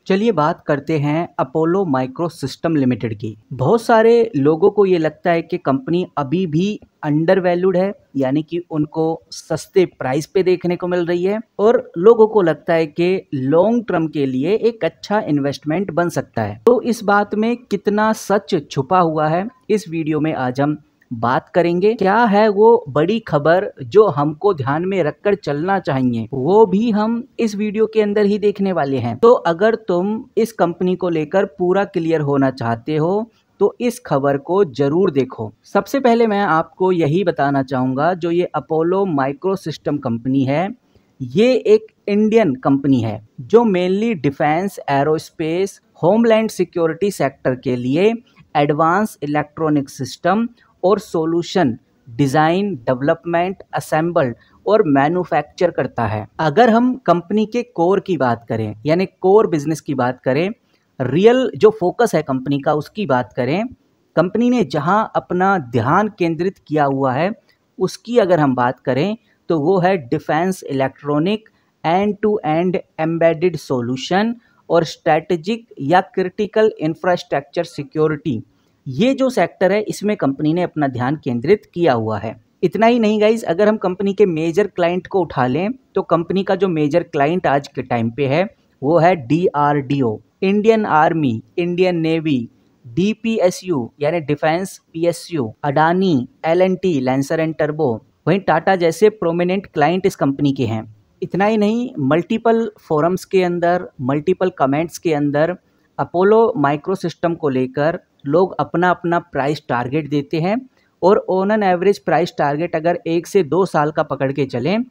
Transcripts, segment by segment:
चलिए बात करते हैं अपोलो माइक्रो सिस्टम लिमिटेड की। बहुत सारे लोगों को ये लगता है कि कंपनी अभी भी अंडर वैल्यूड है, यानी कि उनको सस्ते प्राइस पे देखने को मिल रही है, और लोगों को लगता है कि लॉन्ग टर्म के लिए एक अच्छा इन्वेस्टमेंट बन सकता है। तो इस बात में कितना सच छुपा हुआ है, इस वीडियो में आज हम बात करेंगे। क्या है वो बड़ी खबर जो हमको ध्यान में रखकर चलना चाहिए, वो भी हम इस वीडियो के अंदर ही देखने वाले हैं। तो अगर तुम इस कंपनी को लेकर पूरा क्लियर होना चाहते हो तो इस खबर को जरूर देखो। सबसे पहले मैं आपको यही बताना चाहूंगा, जो ये अपोलो माइक्रो सिस्टम कंपनी है, ये एक इंडियन कंपनी है जो mainly defence, aerospace, homeland security sector के लिए एडवांस इलेक्ट्रॉनिक सिस्टम और सॉल्यूशन डिज़ाइन, डेवलपमेंट, असेंबल्ड और मैन्युफैक्चर करता है। अगर हम कंपनी के कोर की बात करें, यानी कोर बिजनेस की बात करें, रियल जो फोकस है कंपनी का उसकी बात करें, कंपनी ने जहां अपना ध्यान केंद्रित किया हुआ है उसकी अगर हम बात करें तो वो है defence electronic, and to end embedded solution और स्ट्रैटेजिक या क्रिटिकल इंफ्रास्ट्रक्चर सिक्योरिटी। ये जो सेक्टर है इसमें कंपनी ने अपना ध्यान केंद्रित किया हुआ है। इतना ही नहीं गाइज, अगर हम कंपनी के मेजर क्लाइंट को उठा लें तो कंपनी का जो मेजर क्लाइंट आज के टाइम पे है वो है DRDO, Indian army, Indian navy, DPSU यानी defence PSU, Adani, L&T, lancer and turbo, वहीं टाटा जैसे प्रोमिनेंट क्लाइंट इस कंपनी के हैं। इतना ही नहीं, मल्टीपल फोरम्स के अंदर, मल्टीपल कमेंट्स के अंदर अपोलो माइक्रो सिस्टम को लेकर लोग अपना अपना प्राइस टारगेट देते हैं, और on an average price target अगर 1 से 2 साल का पकड़ के चलें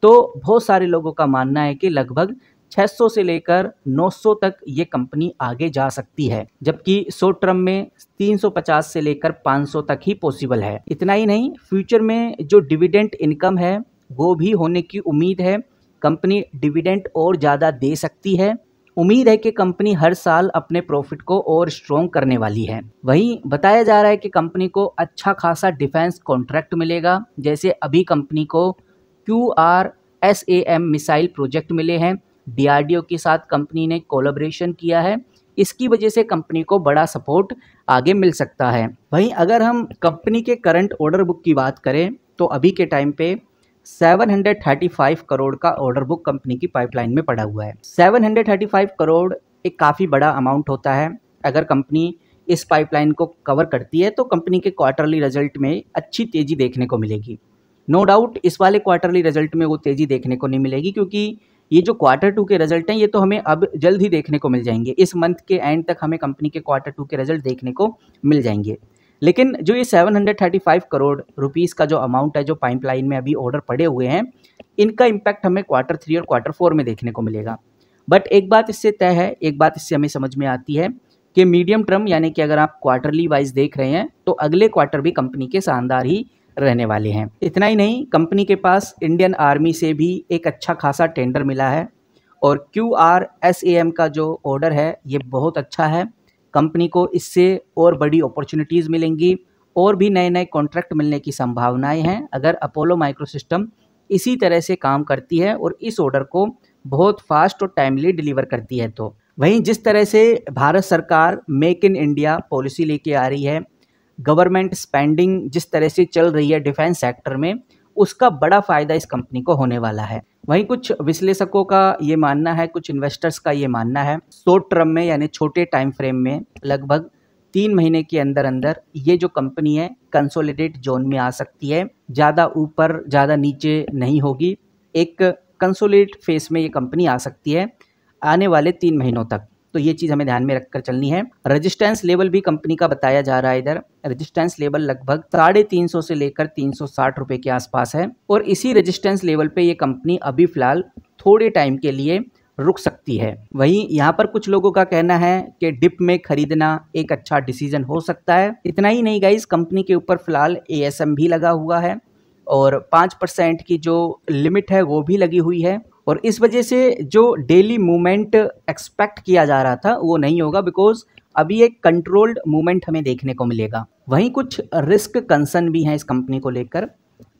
तो बहुत सारे लोगों का मानना है कि लगभग 600 से लेकर 900 तक ये कंपनी आगे जा सकती है, जबकि शॉर्ट टर्म में 350 से लेकर 500 तक ही पॉसिबल है। इतना ही नहीं, फ्यूचर में जो डिविडेंड इनकम है वो भी होने की उम्मीद है। कंपनी डिविडेंड और ज़्यादा दे सकती है। उम्मीद है कि कंपनी हर साल अपने प्रॉफिट को और स्ट्रॉन्ग करने वाली है। वहीं बताया जा रहा है कि कंपनी को अच्छा खासा डिफेंस कॉन्ट्रैक्ट मिलेगा, जैसे अभी कंपनी को QRSAM मिसाइल प्रोजेक्ट मिले हैं, DRDO के साथ कंपनी ने कोलैबोरेशन किया है। इसकी वजह से कंपनी को बड़ा सपोर्ट आगे मिल सकता है। वहीं अगर हम कंपनी के करंट ऑर्डर बुक की बात करें तो अभी के टाइम पे 735 करोड़ का ऑर्डर बुक कंपनी की पाइपलाइन में पड़ा हुआ है। 735 करोड़ एक काफ़ी बड़ा अमाउंट होता है। अगर कंपनी इस पाइपलाइन को कवर करती है तो कंपनी के क्वार्टरली रिजल्ट में अच्छी तेज़ी देखने को मिलेगी। नो डाउट इस वाले क्वार्टरली रिजल्ट में वो तेज़ी देखने को नहीं मिलेगी, क्योंकि ये जो Q2 के रिजल्ट हैं ये तो हमें अब जल्द ही देखने को मिल जाएंगे। इस मंथ के एंड तक हमें कंपनी के Q2 के रिजल्ट देखने को मिल जाएंगे। लेकिन जो ये 735 करोड़ रुपीस का जो अमाउंट है, जो पाइपलाइन में अभी ऑर्डर पड़े हुए हैं, इनका इम्पैक्ट हमें Q3 और Q4 में देखने को मिलेगा। बट एक बात इससे तय है, एक बात इससे हमें समझ में आती है कि मीडियम टर्म, यानी कि अगर आप क्वार्टरली वाइज देख रहे हैं तो अगले क्वार्टर भी कंपनी के शानदार ही रहने वाले हैं। इतना ही नहीं, कंपनी के पास इंडियन आर्मी से भी एक अच्छा खासा टेंडर मिला है, और QRSAM का जो ऑर्डर है ये बहुत अच्छा है। कंपनी को इससे और बड़ी अपॉर्चुनिटीज़ मिलेंगी, और भी नए नए कॉन्ट्रैक्ट मिलने की संभावनाएं हैं अगर अपोलो माइक्रो सिस्टम इसी तरह से काम करती है और इस ऑर्डर को बहुत फास्ट और टाइमली डिलीवर करती है। तो वहीं जिस तरह से भारत सरकार मेक इन इंडिया पॉलिसी लेके आ रही है, गवर्नमेंट स्पेंडिंग जिस तरह से चल रही है डिफेंस सेक्टर में, उसका बड़ा फ़ायदा इस कंपनी को होने वाला है। वहीं कुछ विश्लेषकों का ये मानना है, कुछ इन्वेस्टर्स का ये मानना है, शॉर्ट टर्म में यानी छोटे टाइम फ्रेम में लगभग 3 महीने के अंदर अंदर ये जो कंपनी है कंसोलिडेट जोन में आ सकती है। ज़्यादा ऊपर ज़्यादा नीचे नहीं होगी, एक कंसोलिडेट फेस में ये कंपनी आ सकती है आने वाले 3 महीनों तक। तो ये चीज़ हमें ध्यान में रखकर चलनी है। रेजिस्टेंस लेवल भी कंपनी का बताया जा रहा है, इधर रेजिस्टेंस लेवल लगभग 350 से लेकर 360 रुपए के आसपास है, और इसी रेजिस्टेंस लेवल पे ये कंपनी अभी फिलहाल थोड़े टाइम के लिए रुक सकती है। वहीं यहाँ पर कुछ लोगों का कहना है कि डिप में खरीदना एक अच्छा डिसीजन हो सकता है। इतना ही नहीं गाइस, कंपनी के ऊपर फिलहाल ASM भी लगा हुआ है, और 5% की जो लिमिट है वो भी लगी हुई है, और इस वजह से जो डेली मूवमेंट एक्सपेक्ट किया जा रहा था वो नहीं होगा, बिकॉज अभी एक कंट्रोल्ड मूवमेंट हमें देखने को मिलेगा। वहीं कुछ रिस्क कंसर्न भी हैं इस कंपनी को लेकर।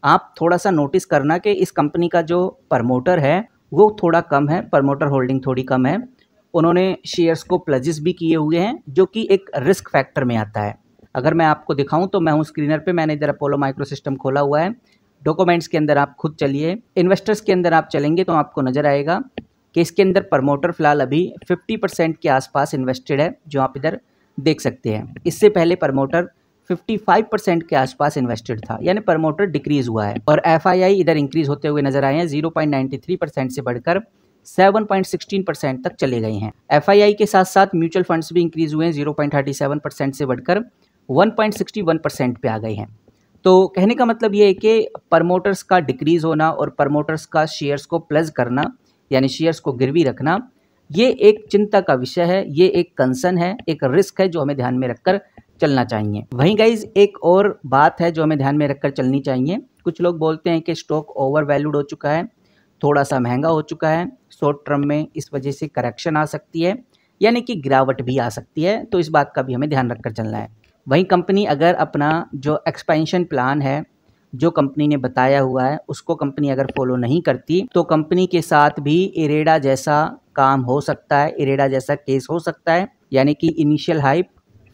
आप थोड़ा सा नोटिस करना कि इस कंपनी का जो प्रमोटर है वो थोड़ा कम है, प्रमोटर होल्डिंग थोड़ी कम है, उन्होंने शेयर्स को प्लजेस भी किए हुए हैं, जो कि एक रिस्क फैक्टर में आता है। अगर मैं आपको दिखाऊं तो मैं हूं स्क्रीनर पे, मैंने इधर अपोलो माइक्रो सिस्टम खोला हुआ है। डॉक्यूमेंट्स के अंदर आप खुद चलिए, इन्वेस्टर्स के अंदर आप चलेंगे तो आपको नजर आएगा कि इसके अंदर प्रमोटर फिलहाल अभी 50% के आसपास इन्वेस्टेड है, जो आप इधर देख सकते हैं। इससे पहले प्रमोटर 55% के आसपास इन्वेस्टेड था, यानी प्रमोटर डिक्रीज हुआ है। और FII इधर इंक्रीज होते हुए नजर आए हैं, 0.93% से बढ़कर 7.16% तक चले गए हैं। FII के साथ साथ म्यूचुअल फंड्स भी इंक्रीज हुए हैं, 0.37% से बढ़कर 1.61% पे आ गए हैं। तो कहने का मतलब ये है कि प्रमोटर्स का डिक्रीज होना और प्रमोटर्स का शेयर्स को प्लस करना, यानी शेयर्स को गिरवी रखना, ये एक चिंता का विषय है, ये एक कंसर्न है, एक रिस्क है जो हमें ध्यान में रखकर चलना चाहिए। वहीं गाइज एक और बात है जो हमें ध्यान में रखकर चलनी चाहिए। कुछ लोग बोलते हैं कि स्टॉक ओवर वैल्यूड हो चुका है, थोड़ा सा महंगा हो चुका है, शॉर्ट टर्म में इस वजह से करेक्शन आ सकती है, यानी कि गिरावट भी आ सकती है। तो इस बात का भी हमें ध्यान रखकर चलना है। वहीं कंपनी अगर अपना जो एक्सपेंशन प्लान है, जो कंपनी ने बताया हुआ है, उसको कंपनी अगर फॉलो नहीं करती तो कंपनी के साथ भी इरेडा जैसा काम हो सकता है, इरेडा जैसा केस हो सकता है, यानी कि इनिशियल हाइप,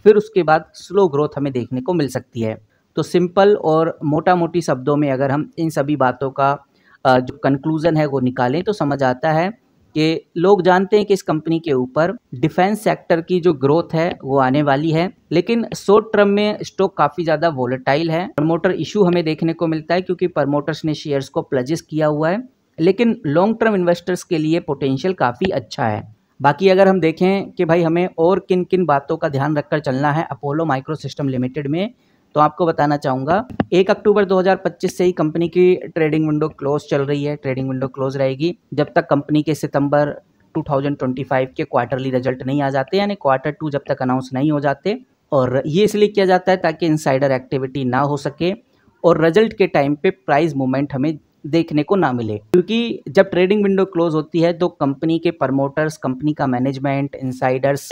फिर उसके बाद स्लो ग्रोथ हमें देखने को मिल सकती है। तो सिंपल और मोटा मोटी शब्दों में अगर हम इन सभी बातों का जो कंक्लूजन है वो निकालें तो समझ आता है कि लोग जानते हैं कि इस कंपनी के ऊपर डिफेंस सेक्टर की जो ग्रोथ है वो आने वाली है, लेकिन शॉर्ट टर्म में स्टॉक काफ़ी ज़्यादा वोलेटाइल है। प्रमोटर इशू हमें देखने को मिलता है क्योंकि प्रमोटर्स ने शेयर्स को प्लजेस किया हुआ है, लेकिन लॉन्ग टर्म इन्वेस्टर्स के लिए पोटेंशियल काफ़ी अच्छा है। बाकी अगर हम देखें कि भाई हमें और किन किन बातों का ध्यान रखकर चलना है अपोलो माइक्रो सिस्टम लिमिटेड में, तो आपको बताना चाहूँगा 1 अक्टूबर 2025 से ही कंपनी की ट्रेडिंग विंडो क्लोज चल रही है। ट्रेडिंग विंडो क्लोज रहेगी जब तक कंपनी के सितंबर 2025 के क्वार्टरली रिजल्ट नहीं आ जाते, यानी Q2 जब तक अनाउंस नहीं हो जाते। और ये इसलिए किया जाता है ताकि इनसाइडर एक्टिविटी ना हो सके और रिजल्ट के टाइम पे प्राइस मूवमेंट हमें देखने को ना मिले, क्योंकि जब ट्रेडिंग विंडो क्लोज होती है तो कंपनी के प्रमोटर्स, कंपनी का मैनेजमेंट, इनसाइडर्स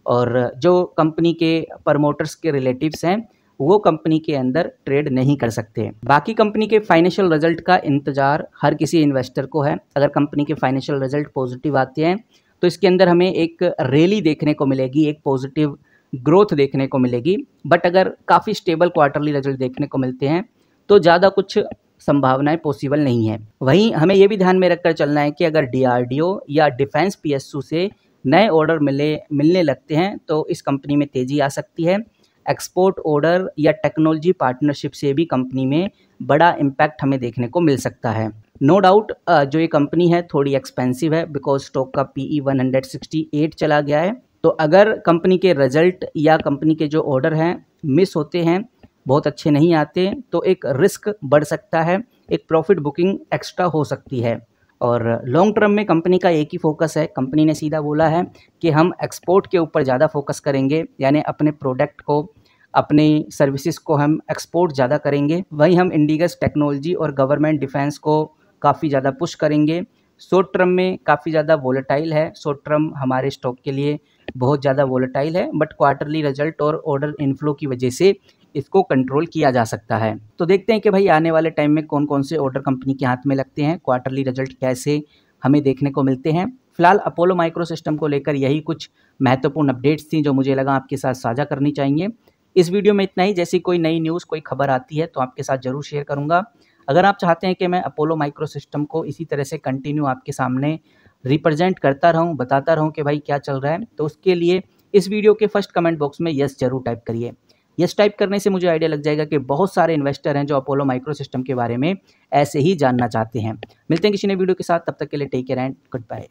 और जो कंपनी के प्रमोटर्स के रिलेटिव्स हैं वो कंपनी के अंदर ट्रेड नहीं कर सकते। बाकी कंपनी के फाइनेंशियल रिजल्ट का इंतजार हर किसी इन्वेस्टर को है। अगर कंपनी के फाइनेंशियल रिजल्ट पॉजिटिव आते हैं तो इसके अंदर हमें एक रैली देखने को मिलेगी, एक पॉजिटिव ग्रोथ देखने को मिलेगी। बट अगर काफ़ी स्टेबल क्वार्टरली रिजल्ट देखने को मिलते हैं तो ज़्यादा कुछ संभावनाएं पॉसिबल नहीं है। वहीं हमें यह भी ध्यान में रखकर चलना है कि अगर DRDO या डिफेंस PSU से नए ऑर्डर मिलने लगते हैं तो इस कंपनी में तेज़ी आ सकती है। एक्सपोर्ट ऑर्डर या टेक्नोलॉजी पार्टनरशिप से भी कंपनी में बड़ा इम्पैक्ट हमें देखने को मिल सकता है। नो डाउट जो ये कंपनी है थोड़ी एक्सपेंसिव है, बिकॉज स्टॉक का PE 168 चला गया है। तो अगर कंपनी के रिजल्ट या कंपनी के जो ऑर्डर हैं मिस होते हैं, बहुत अच्छे नहीं आते, तो एक रिस्क बढ़ सकता है, एक प्रॉफिट बुकिंग एक्स्ट्रा हो सकती है। और लॉन्ग टर्म में कंपनी का एक ही फोकस है। कंपनी ने सीधा बोला है कि हम एक्सपोर्ट के ऊपर ज़्यादा फोकस करेंगे, यानी अपने प्रोडक्ट को, अपनी सर्विसेज को हम एक्सपोर्ट ज़्यादा करेंगे। वहीं हम इंडिगस टेक्नोलॉजी और गवर्नमेंट डिफेंस को काफ़ी ज़्यादा पुश करेंगे। शॉर्ट टर्म में काफ़ी ज़्यादा वोलेटाइल है, शॉर्ट टर्म हमारे स्टॉक के लिए बहुत ज़्यादा वोलेटाइल है, बट क्वार्टरली रिजल्ट और ऑर्डर इनफ्लो की वजह से इसको कंट्रोल किया जा सकता है। तो देखते हैं कि भाई आने वाले टाइम में कौन कौन से ऑर्डर कंपनी के हाथ में लगते हैं, क्वार्टरली रिजल्ट कैसे हमें देखने को मिलते हैं। फिलहाल अपोलो माइक्रो सिस्टम को लेकर यही कुछ महत्वपूर्ण अपडेट्स थी जो मुझे लगा आपके साथ साझा करनी चाहिए। इस वीडियो में इतना ही। जैसी कोई नई न्यूज़, कोई खबर आती है तो आपके साथ ज़रूर शेयर करूँगा। अगर आप चाहते हैं कि मैं अपोलो माइक्रो सिस्टम को इसी तरह से कंटिन्यू आपके सामने रिप्रेजेंट करता रहूँ, बताता रहूँ कि भाई क्या चल रहा है, तो उसके लिए इस वीडियो के फर्स्ट कमेंट बॉक्स में यस जरूर टाइप करिए। यस टाइप करने से मुझे आइडिया लग जाएगा कि बहुत सारे इन्वेस्टर हैं जो अपोलो माइक्रो सिस्टम के बारे में ऐसे ही जानना चाहते हैं। मिलते हैं किसी नए वीडियो के साथ, तब तक के लिए take care and good bye.